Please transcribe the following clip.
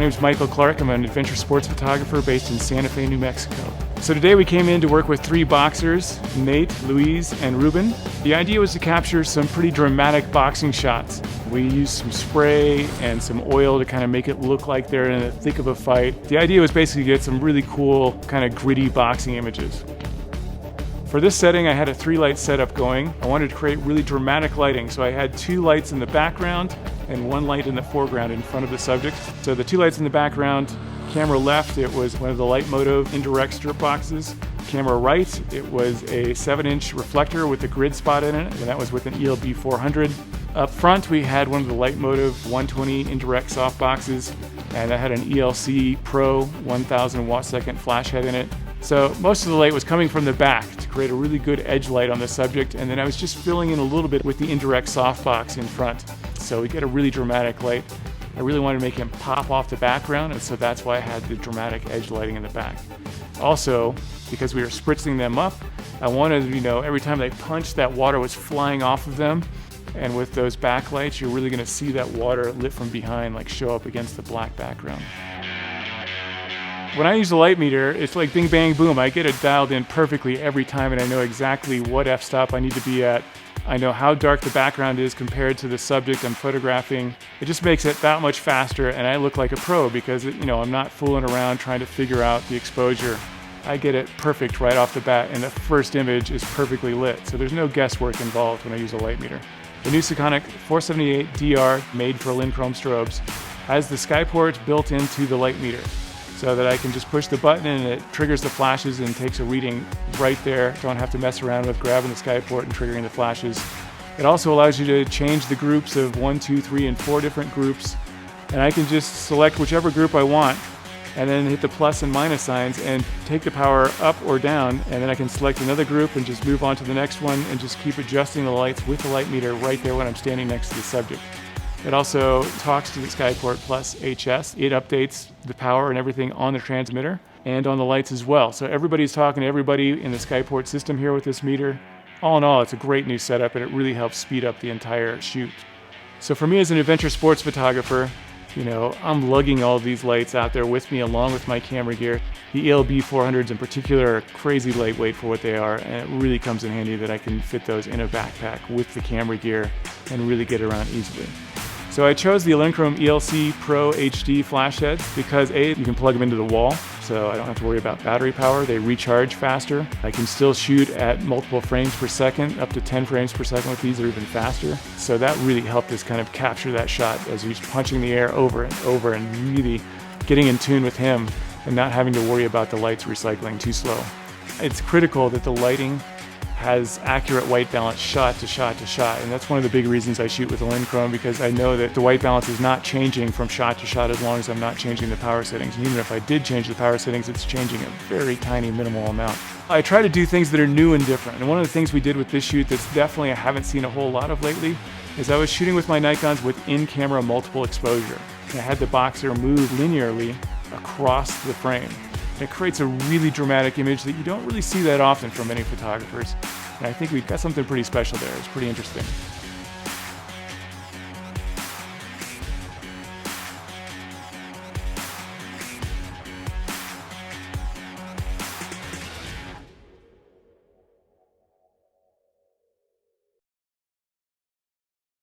name is Michael Clark. I'm an adventure sports photographer based in Santa Fe, New Mexico. So today we came in to work with 3 boxers, Nate, Louise, and Ruben. The idea was to capture some pretty dramatic boxing shots. We used some spray and some oil to kind of make it look like they're in the thick of a fight. The idea was basically to get some really cool, kind of gritty boxing images. For this setting, I had a 3-light setup going. I wanted to create really dramatic lighting, so I had 2 lights in the background and 1 light in the foreground in front of the subject. So the 2 lights in the background, camera left, it was one of the LiteMotive indirect strip boxes. Camera right, it was a 7-inch reflector with a grid spot in it, and that was with an ELB400. Up front, we had one of the LiteMotive 120 indirect soft boxes, and that had an ELC Pro 1000 watt-second flash head in it. So most of the light was coming from the back to create a really good edge light on the subject, and then I was just filling in a little bit with the indirect softbox in front. So we get a really dramatic light. I really wanted to make him pop off the background, and so that's why I had the dramatic edge lighting in the back. Also, because we were spritzing them up, I wanted, every time they punched, that water was flying off of them. And with those backlights, you're really gonna see that water lit from behind, like show up against the black background. When I use the LiteMeter, it's like bing, bang, boom. I get it dialed in perfectly every time, and I know exactly what f-stop I need to be at. I know how dark the background is compared to the subject I'm photographing. It just makes it that much faster, and I look like a pro because I'm not fooling around trying to figure out the exposure. I get it perfect right off the bat, and the first image is perfectly lit, so there's no guesswork involved when I use a LiteMeter. The new Sekonic L-478-DR, made for Elinchrom strobes, has the Skyport built into the LiteMeter, so that I can just push the button and it triggers the flashes and takes a reading right there. Don't have to mess around with grabbing the Skyport and triggering the flashes. It also allows you to change the groups of 1, 2, 3, and 4 different groups, and I can just select whichever group I want and then hit the plus and minus signs and take the power up or down, and then I can select another group and just move on to the next one and just keep adjusting the lights with the LiteMeter right there when I'm standing next to the subject. It also talks to the Skyport Plus HS. It updates the power and everything on the transmitter and on the lights as well. So everybody's talking to everybody in the Skyport system here with this meter. All in all, it's a great new setup, and it really helps speed up the entire shoot. So for me as an adventure sports photographer, I'm lugging all of these lights out there with me along with my camera gear. The ELB400s in particular are crazy lightweight for what they are, and it really comes in handy that I can fit those in a backpack with the camera gear and really get around easily. So I chose the Elinchrom ELC Pro HD flash heads because A, you can plug them into the wall, so I don't have to worry about battery power. They recharge faster. I can still shoot at multiple frames per second, up to 10 frames per second with these, or even faster. So that really helped us kind of capture that shot as he's punching the air over and over and really getting in tune with him and not having to worry about the lights recycling too slow. It's critical that the lighting has accurate white balance shot to shot to shot, and that's one of the big reasons I shoot with Elinchrom, because I know that the white balance is not changing from shot to shot as long as I'm not changing the power settings. And even if I did change the power settings, it's changing a very tiny minimal amount. I try to do things that are new and different, and one of the things we did with this shoot that's definitely I haven't seen a whole lot of lately is I was shooting with my Nikons with in-camera multiple exposure. And I had the boxer move linearly across the frame. It creates a really dramatic image that you don't really see that often from many photographers. And I think we've got something pretty special there. It's pretty interesting.